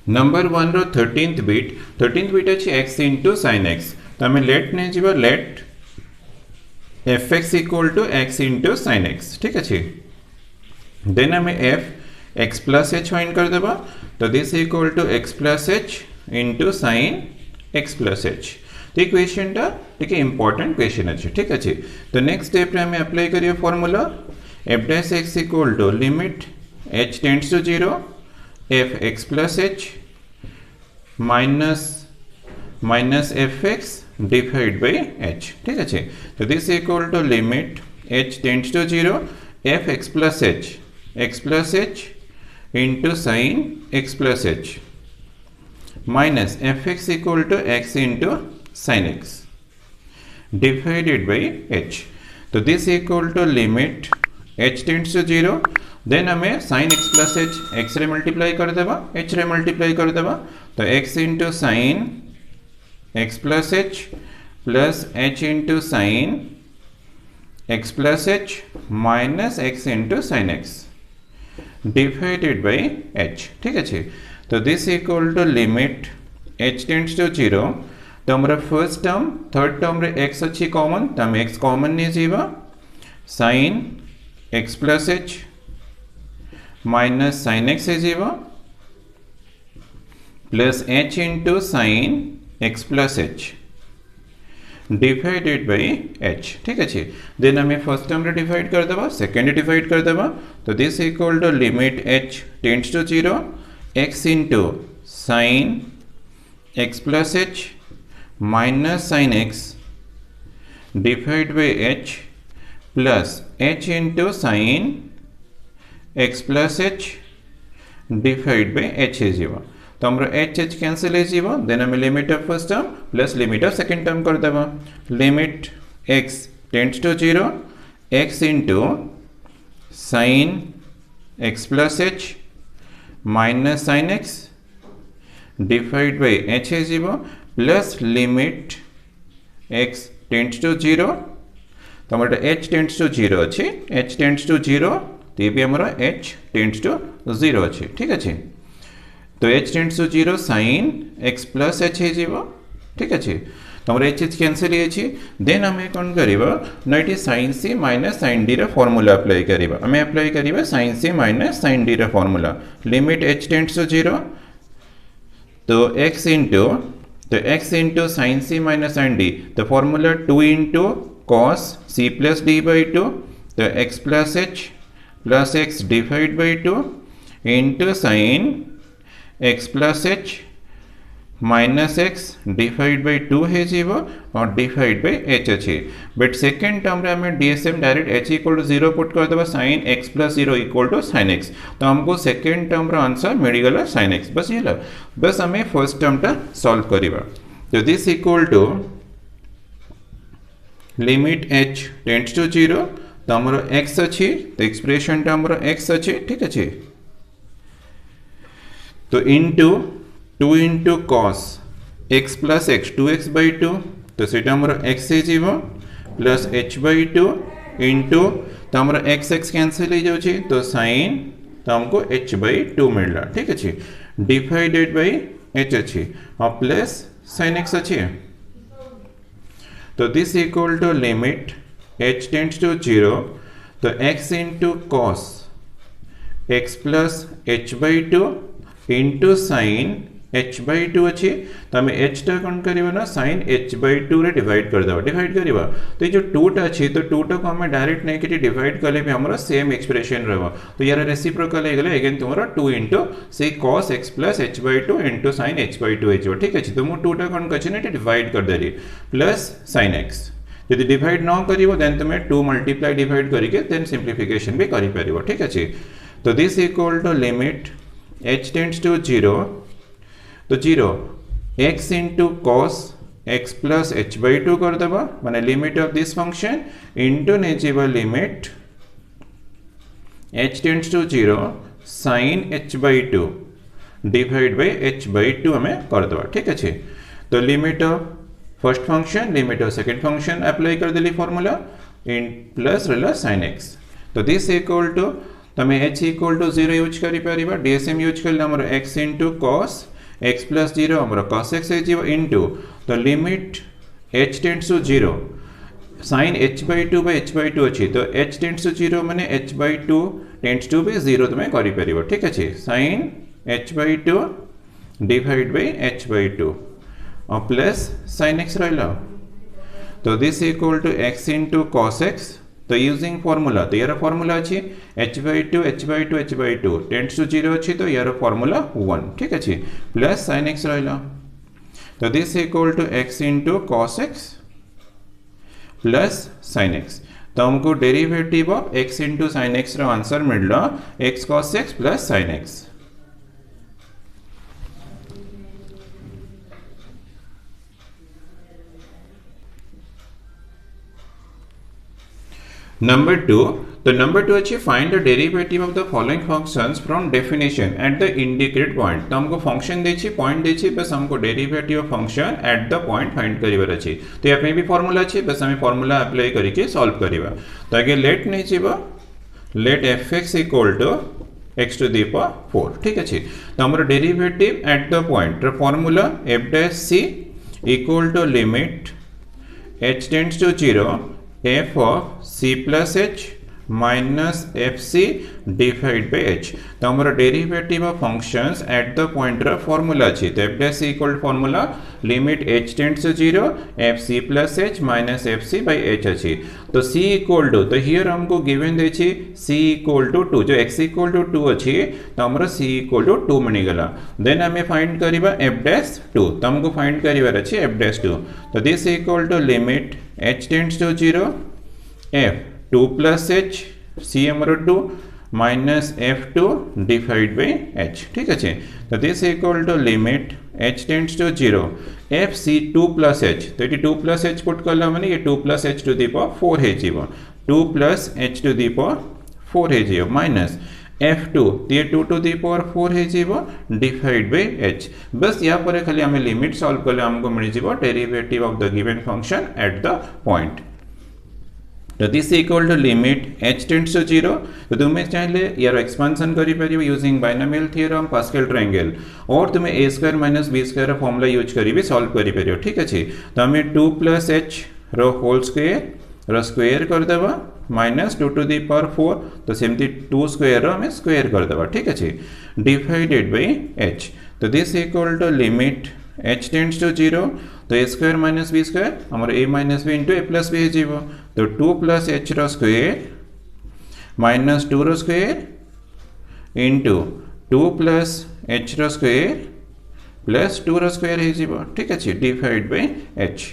[SPEAKER 1] number 1 रो 13th बीट अच्छी x इंटू sin x तो हमें लेट नहीं जीवा let fx equal to x into sin x ठीक अच्छे देन हमें f x plus h find कर देबा तो this equal to x plus h into sin x plus h तो ये क्वेश्चन टा ठीक है इंपॉर्टेंट क्वेश्चन अच्छे ठीक अच्छे तो नेक्स्ट स्टेप हमें अप्लाई करिए formula f dash x equal to limit h tends to 0 f x plus h minus f x divide by h ठीक अच्छे तो this equal to limit h tends to 0 f x plus h into sine x plus h minus f x equal to x into sine x divided by h तो this equal to limit h tends to 0 then हमें sine x plus h x रे multiply कर देवा h रे multiply कर देवा तो x into sine x plus h into sine x plus h minus x into sine x divided by h ठीक अच्छे तो this equal to limit h tends to 0 तो हमारा फर्स्ट टर्म थर्ड टर्म रे x अच्छी common तो हम x common नहीं जीवा sine x plus h minus sin x हो plus h into sin x plus h divided by h। ठीक अच्छे देन आम फर्स्ट टर्म डिवाइड करदे सेकेंड डिवाइड करदे तो this equal to limit h tends to 0 x into sin x plus h minus sin x divide by h plus h into sin x plus h divide by h हो तो हमरो h h cancel हो then हम limit of first term plus limit of second term कर देबा limit x tends to 0 x into sin x plus h minus sin x divide by h हो plus limit x tends to 0 तो हमर h tends to 0 अच्छे h tends to 0 तो ये भी हमारा h टेंड्स टू 0 अच्छे। ठीक अच्छे तो h tends to 0 sin x plus h हो ठीक अच्छे तो हमारे h h कैंसिल है देन आम कौन करवा ना ये sin c minus sin d formula apply करवा आम अप्लाई करवा sin c minus sin d formula limit h tends to 0 तो x into sin c minus sin d तो formula 2 into cos c plus d by 2 तो x plus h plus x divide by 2 into sin x plus h minus x divide by 2 है और divide by h अच्छे but second term रे हमें DSM direct h equal to 0 put कर देबा sin x plus 0 equal to sin x तो हमको second term रो आंसर मिल गला sin x बस ये बस हमें फर्स्ट टर्म टा सॉल्व करबा तो this equal to limit h tends to 0 तो हमरो x अच्छी तो एक्सप्रेशन टा हमरो x अच्छी ठीक अच्छे तो into 2 into cos x plus x 2x by 2 तो सीटा हमरो x हो प्लस h बाई 2 इंटू तो हमरो x x कैंसिल हो जाउची तो sin तो हमको h बाई 2 मिलला ठीक अच्छे डिवाइडेड बाई h अच्छे और प्लस sin x अच्छे तो this equal to limit h tends to 0 तो x into cos x plus h by 2 into sin h by 2 अच्छी तो आम h टा कौन करवा ना sin h बाई 2 रे डिवाइड कर दबा डिवाइड करवा तो ये जो 2 टा अच्छी तो 2 टा को हमें डायरेक्ट नहीं कि डिवाइड कले भी हमारा सेम एक्सप्रेशन रहबा तो यार रेसिप्रोकल हो गले अगेन तुम्हारा 2 इंटू से cos x plus h by 2 into sin h by 2 हो ठीक अच्छे तो मु 2 टा कौन कछि ना डिवाइड कर देली प्लस sin x यदि डिवाइड न करिवो देन तुम 2 मल्टीप्लाई डिवाइड करके देन सिंप्लीफिकेशन भी करि परिवो ठीक अच्छे तो this equal to limit h tends to 0 तो 0 x into cos x plus h by 2 कर दबा माने limit of this function into नेचेबल limit h tends to 0 sin h by 2 divide by h by 2 हमें कर दबा ठीक अच्छे तो limit of first function limit of second function apply कर देली फॉर्मूला इन प्लस रहला sin x तो दिस इक्वल टू तमे h इक्वल टू 0 यूज करि परिबा DSM यूज करले हमर x into cos x plus 0 हमर cos x है इंटू तो limit h tends to 0 sin h by 2 by h by 2 अच्छी तो h टेंड्स टू 0 माने h बाई 2 टेंड्स टू भी 0 तुम करि परिबा ठीक अच्छे sin h by 2 divide by h by 2 और प्लस sin x रहला तो this equal to x into cos x तो यूजिंग फॉर्मूला तो यार फॉर्मूला अच्छी h by 2 h by 2 h by 2 tends to 0 अच्छी तो यार फॉर्मूला 1 ठीक अच्छे प्लस sin x रहला तो this equal to x into cos x plus sin x तो हमको derivative of x into sin x रो आंसर मिलला x cos x plus sin x Number 2 तो number 2 अच्छी find the derivative of the following functions from definition at the indicated point तो हमको function देछि point देछि बस हमको derivative of function at the point find करिवर अछि तो यहाँ पे भी फार्मूला अछि बस हमें फार्मूला अप्लाई करके सॉल्व करिवा तो आगे लेट नहीं छिबा let fx equal to x to the power 4 ठीक अछि तो हमर डेरिवेटिव एट द पॉइंट रो formula f dash c equal to limit h tends to 0 f of c plus h minus f c divide by h. तो हमारा derivative of functions at the point रो formula अछि। तो f dash equal formula limit H tends to 0 f c plus h minus f c by h अछि। तो c equal to, तो here हमको given देछि सी इक्वल टू 2, जो x equal to 2 अछि तो हमरा सी इक्वल टू 2 मिल गला। देन हमें फाइंड करिबा एफ डैश 2, तो हमको फाइंड करिवार अछि एफ डैश 2। तो this equal to limit H tends to 0 f 2 plus h c हमारा 2 minus f 2 divide by h. ठीक अच्छे, तो this equal to limit H tends to 0 f c 2 plus h. तो ये 2 प्लस एच पुट कला माने ये 2 plus h to the power 4 है जीवो, 2 plus h to the power 4 है जीवो माइनस f2 ये 2 टू दी पावर 4 है जीवो डिवाइड बाय h। बस या पर खाली हमें लिमिट सॉल्व करले हमको मिल जीवो derivative of the given function at the point. तो this equal to limit h tends to 0। तो तुम्हें चाहे यार एक्सपेंशन करि परिबो using binomial theorem Pascal triangle, और तुम्हें a square minus b square formula use करि भी सॉल्व करि परिबो। ठीक अछि, तो हमें 2 प्लस h रो होल स्क्वायर रो स्क्वायर कर देबा माइनस 2 टू दी पावर 4, तो सेमती 2 स्क्वायर रो हमें स्क्वायर कर देबा। ठीक अछि, डिवाइडेड बाय h। तो this equal to limit h tends to 0, तो a square minus b square हमारा a minus b into a plus b है जीवो। तो 2 प्लस h रो स्क्वायर माइनस 2 रो स्क्वायर इंटू 2 प्लस h रो स्क्वायर प्लस 2 रो स्क्वायर है जीवो। ठीक अच्छे, डिवाइड बाय h।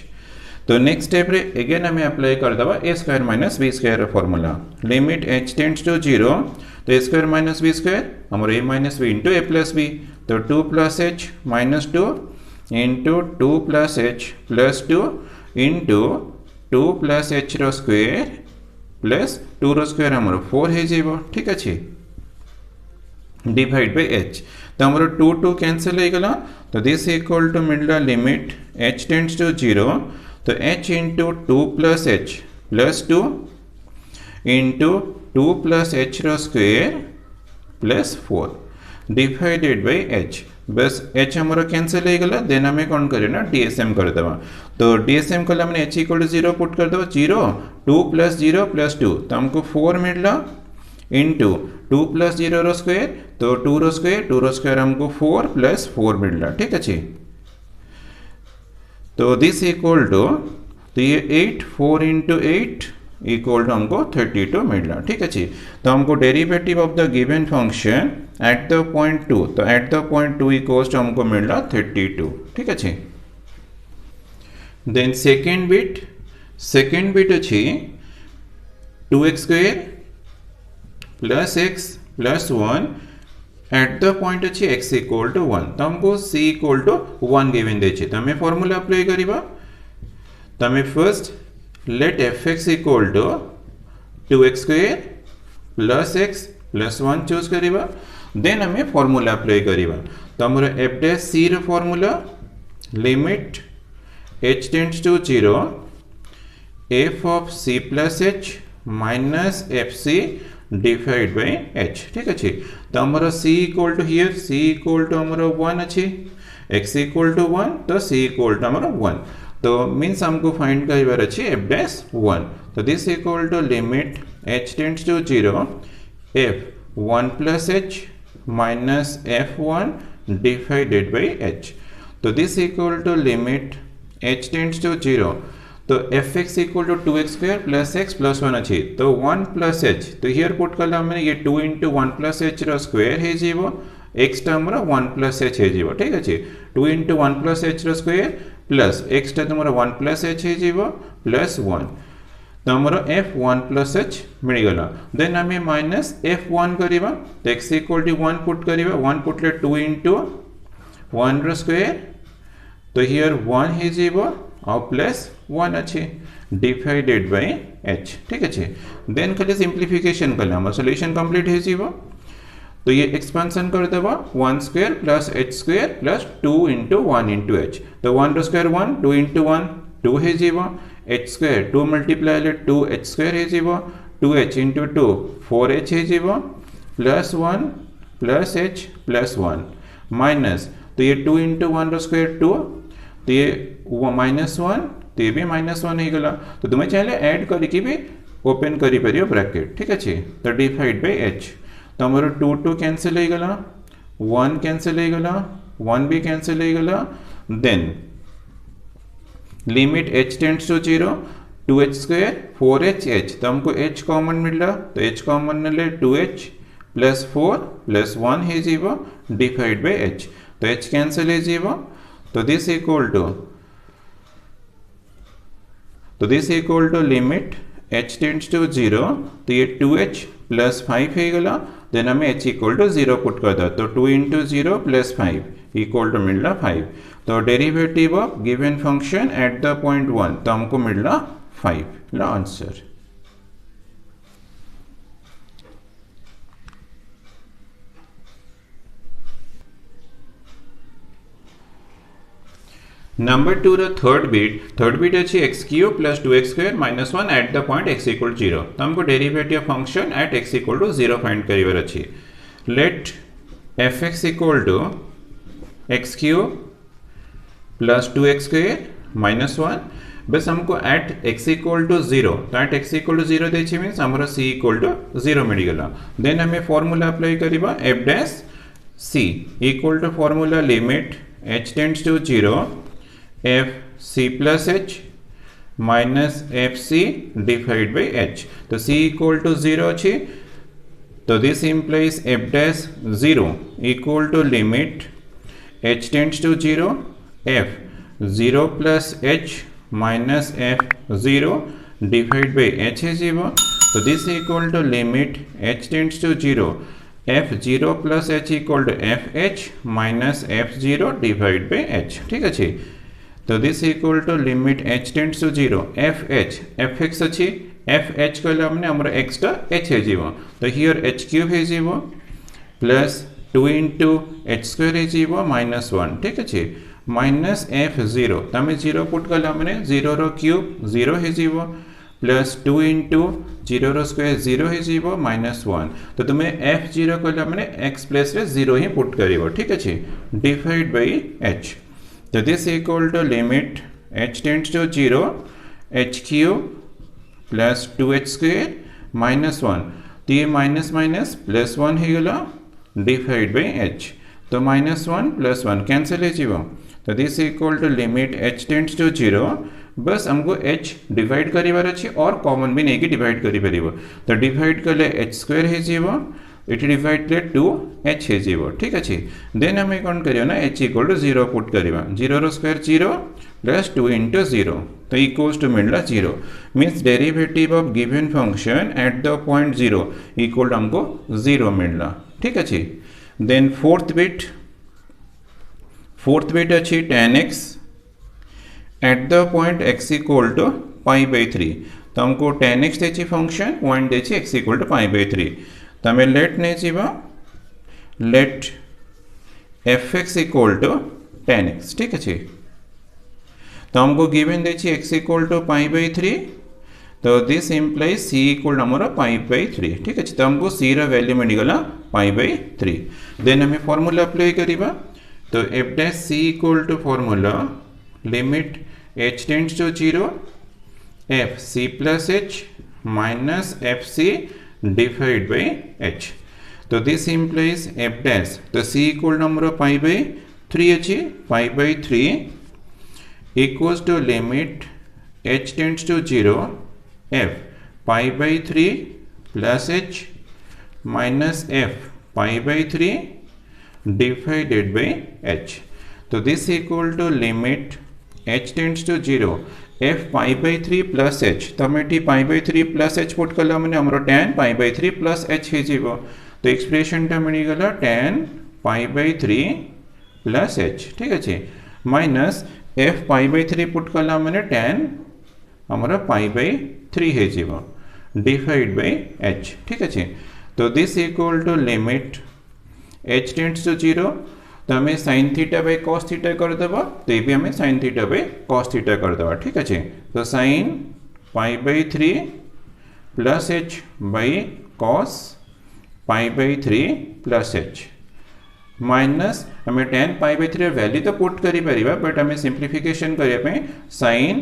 [SPEAKER 1] तो नेक्स्ट स्टेप रे अगेन हमें अप्लाई कर दबा a square minus b square formula limit h tends to 0, तो a square minus b square हमारा a minus b into a plus b। तो 2 plus h minus 2 into 2 plus h plus 2 into 2 plus h रो square plus 2 रो square हमारा 4 है जीवो। ठीक अच्छे, डिवाइड बाय h। तो हमारा 2 2 कैंसिल हो गला। तो दिस इक्वल टू मिलला लिमिट h टेंड्स टू 0, तो h into 2 plus h plus 2 into 2 plus h रो square plus 4 divided by h। बस h हमारा कैंसिल हो गला। देन हमें कौन करे ना डीएसएम कर देवा। तो डीएसएम कला मैंने h इक्वल टू 0 पुट कर दो, 0 2 प्लस 0 प्लस 2, तो हमको 4 मिलला इंटू 2 प्लस 0 रो स्क्वायर, तो 2 रो स्क्वायर हमको 4 प्लस 4 मिलला। ठीक अच्छे, तो दिस इक्वल टू, तो ये 8 4 इंटू 8 इक्वल टू हमको 32 मिलला। ठीक अच्छे, तो हमको derivative of the given function at the point 2, तो at the point 2 equals to हमको मिलला 32। ठीक अच्छे, देन सेकेंड बिट अच्छी 2x square plus x plus 1 eight the point अच्छी x इक्वल टू 1, तो हमको c इक्वल टू 1 गिवन देछि। तो हमें फॉर्मूला अप्लाई करिबा। तो हमें first let fx equal to 2x square plus x plus 1 choose करिबा। देन हमें फॉर्मूला अप्लाई करिबा। तो हमारा f डैश c रो formula limit h tends to 0 f of c plus h minus f c divide by h। ठीक अच्छे, तो हमारा c equal to here c equal to हमारा 1 अच्छे, x इक्वल टू 1, तो c इक्वल टू हमारा 1। तो मीन्स हमको फाइंड करिवार अच्छे f डैश 1। तो this equal to limit h tends to 0 f 1 plus h minus f1 divided by h। तो this equal to limit h tends to 0, तो fx equal to 2x square plus x plus 1 अच्छी, तो 1 plus h, तो here put कला मैंने ये 2 into 1 plus h रो square है जीवो, x टा हमारा 1 प्लस h है जीवो। ठीक अच्छे, 2 इंटू 1 प्लस h रो स्क्वायर प्लस x टा तुम्हारा 1 प्लस h है जीवो प्लस 1, तो हमारा f1 प्लस h मिल गला। देन हमें माइनस f1 करिबा, तो x इक्वल टू 1 पुट करिबा, 1 पुट ले 2 इंटू 1 रो स्क्वायर, तो हियर 1 है जीवो और प्लस 1 अच्छे डिवाइडेड बाय h। ठीक अच्छे, देन खाली सिंप्लीफिकेशन करना हमारा सोल्यूशन कंप्लीट है जीवो। तो ये एक्सपेंशन कर देबा 1 square plus h square plus 2 into 1 into h, तो 1 रो स्क्वायर 1, 2 इंटू 1 2 है जीवो, h स्क्वायर 2 मल्टीप्लाई ले 2h स्क्वायर है जीवो, 2h इंटू 2 4h है जीवो plus 1 plus h plus 1 minus, तो ये 2 इंटू 1 रो स्क्वायर 2, तो ये माइनस 1, तो ये भी माइनस 1 ही गला। तो तुम्हें चाहे ऐड करके भी ओपन करी परियो ब्रैकेट ठीक अच्छे तो डिवाइड बाय h तो हमर 2 2 कैंसिल हो गला 1 कैंसिल हो गला 1 भी कैंसिल हो गला then limit h tends to 0 2h square 4h h तो हमको h कॉमन मिला तो h कॉमन ले 2h प्लस 4 प्लस 1 है जीवो डिवाइड बाय h तो h कैंसिल है जीवो तो this equal to limit h tends to 0 तो ये 2h प्लस 5 है गला देन हमें h इक्वल टू 0 पुट कर दो तो 2 इंटू 0 प्लस 5 इक्वल टू मिलना 5 तो derivative of given function at the point 1 तो हमको मिलना 5 ला answer. Number 2 the third bit अच्छी x cube plus 2x square minus 1 at the point x equal to 0 तो हमको derivative function at x equal to 0 find करिवर अच्छी let fx equal to x cube plus 2x square minus 1 बस हमको at x equal to 0 तो at x equal to 0 देछि means हमरो c equal to 0 मिल गला देन हमें फार्मूला अप्लाई करिबा f dash c equal to formula limit h tends to 0 f c plus h minus f c divided by h तो c equal to 0 अच्छी तो this implies f dash 0 equal to limit h tends to 0 f 0 plus h minus f 0 divided by h is 0 तो this equal to limit h tends to 0 f 0 plus h equal to f h minus f 0 divided by h ठीक अच्छी तो this equal to limit h tends to 0 f x अच्छी f h कहले हमने हमर x टा h है जीवो तो हियर h क्यूब है जीवो प्लस 2 into h स्क्वायर है जीवो माइनस 1 ठीक अच्छी माइनस f 0 तमे 0 पुट कहले हमने 0 रो क्यूब 0 है जीवो प्लस 2 into 0 रो स्क्वायर 0 है जीवो माइनस 1 तो तुम्हें f 0 कहले हमने x प्लस रे 0 ही पुट करिवो ठीक अच्छी डिवाइड बाय h तो this equal to limit h tends to 0 h cube plus 2h square minus 1 तो ये माइनस माइनस प्लस 1 है गला डिवाइड बाय h तो माइनस 1 प्लस 1 कैंसिल है जीवो तो this equal to limit h tends to 0 बस हमको h डिवाइड करिवार अछि और कॉमन भी नहीं कि डिवाइड करि परिबो तो डिवाइड करले h स्क्वायर है जीवो इट डिवाइड ले 2 h है जीवो ठीक अछि देन हमें कोन करियो ना h इक्वल टू 0 पुट करिवा 0 रो स्क्वायर 0 प्लस 2 into 0 तो इक्वल्स टू मिलला 0 means derivative of given function at the point 0 equal हमको 0 मिलला ठीक अछि देन फोर्थ बिट अछि tan x at the point x equal to pi by 3 तो हमको tan x देछि फंक्शन पॉइंट देछि x equal to pi by 3 तमें लेट नहीं जीवा let fx equal to tan x ठीक अच्छे तो हमको गिवन देखिए x equal to pi by 3 तो दिस इम्प्लाइज c इक्वल हमारा पाई बाई 3 ठीक अच्छे तो हमको c रा वैल्यू मिलगला पाई बाई 3 देन हमें फार्मूला अप्लाई करिबा तो f dash c equal to formula limit h tends to 0 f c plus h minus f c divide by h तो दिस इम्प्लाइज f डैश तो c equal number pi by 3 अच्छी pi by 3 equals to limit h tends to 0 f pi by 3 plus h minus f pi by 3 divided by h तो this equal to limit h tends to 0 f pi by 3 plus h तो हमें pi by 3 plus h put कला मैंने हमरो tan pi by 3 plus h है जीवो तो expression टा मिल गला tan pi by 3 plus h ठीक अच्छे minus f pi by 3 put कला मैंने tan हमारा पाई बाई 3 है जीवो डिवाइड बाई h ठीक अच्छे तो this equal to limit h tends to 0 तो हमें sin theta by cos theta कर देबा तो ये भी हमें sin theta by cos theta कर देबा ठीक अच्छे तो sin pi by 3 plus h by cos pi by 3 plus h minus हमें tan पाई बाई 3 वैल्यू तो पुट करी परिबा बट हमें सिंप्लीफिकेशन करिया पे sin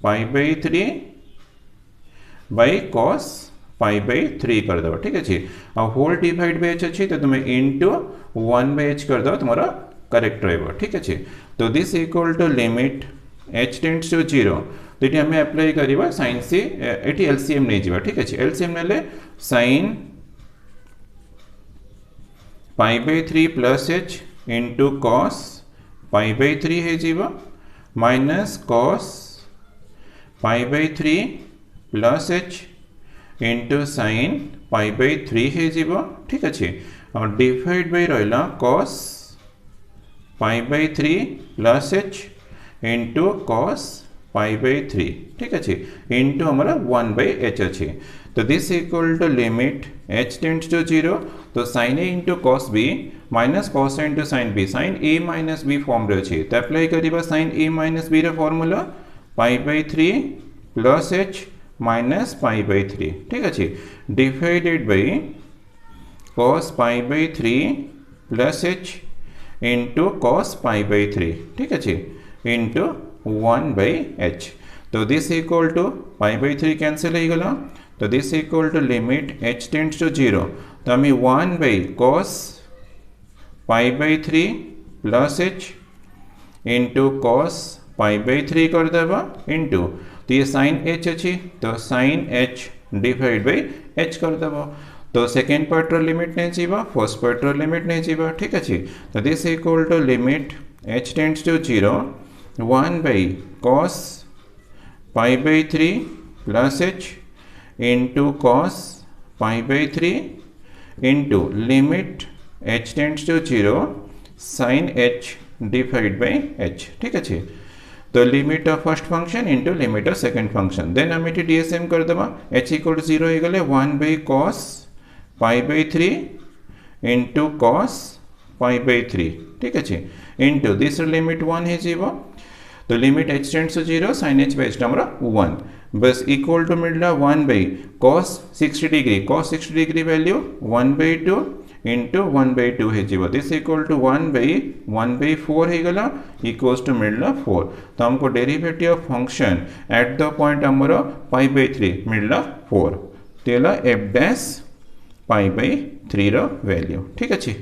[SPEAKER 1] pi by 3 by cos pi by 3 करदेव ठीक अच्छे आ होल डिवाइड बाय एच अच्छी तो तुम्हें इंटू 1 बाय एच करदेव तुम्हारा करेक्ट रहिबो ठीक अच्छे तो this equal to limit H tends to 0 तो ये हमें अप्लाई करिबा sin सी एटी एलसीएम नै जिबा ठीक अच्छे एलसीएम नेले sin pi by 3 plus h into cos pi by 3 है जीवा minus cos pi by 3 plus h into sin pi by 3 है जीवा ठीक अच्छे और डिवाइड बाय रहिला cos pi by 3 plus h into cos pi by 3 ठीक अच्छे इंटू हमारा 1 बाय एच अच्छे तो this equal to limit h tends to 0 तो sin a into cos b minus cos a into sin b sin a minus b form रे अच्छे तो apply करिबा sin a माइनस b रे formula pi by 3 plus h minus pi by 3 ठीक अच्छे divided by cos pi by 3 plus h into cos pi by 3 ठीक अच्छे into 1 by h तो this equal to pi by 3 cancel हो गला तो this equal to limit h tends to 0 तो हमें 1 by cos pi by 3 plus h into cos pi by 3 कर देबा इंटू तो ये sin h अच्छी तो sin h divide by h कर देबा तो सेकेंड पार्ट रो लिमिट नहीं जीवा फर्स्ट पार्ट रो लिमिट नहीं जीवा ठीक अच्छे तो this equal to limit h tends to 0 1 by cos pi by 3 plus h into cos pi by 3 into limit h tends to 0 sin h divide by h ठीक अच्छे तो limit of first function into limit of second function then हम ये DSM कर देवा h equal to 0 हो गले 1 by cos pi by 3 into cos pi by 3 ठीक अच्छे इंटू दिस लिमिट 1 है जीवा तो limit h tends to 0 sin h by हमारा 1 बस इक्वल टू मिलला 1 by cos 60 degree value 1 by 2 into 1 by 2 है जीवा दिस इक्वल टू 1 बाय 4 है गला इक्वल्स टू मिलला 4 तो हमको derivative of function at the point हमारा पाई बाय 3 मिलला 4 तेला f डैश पाई बाय 3 रो वैल्यू ठीक अच्छे।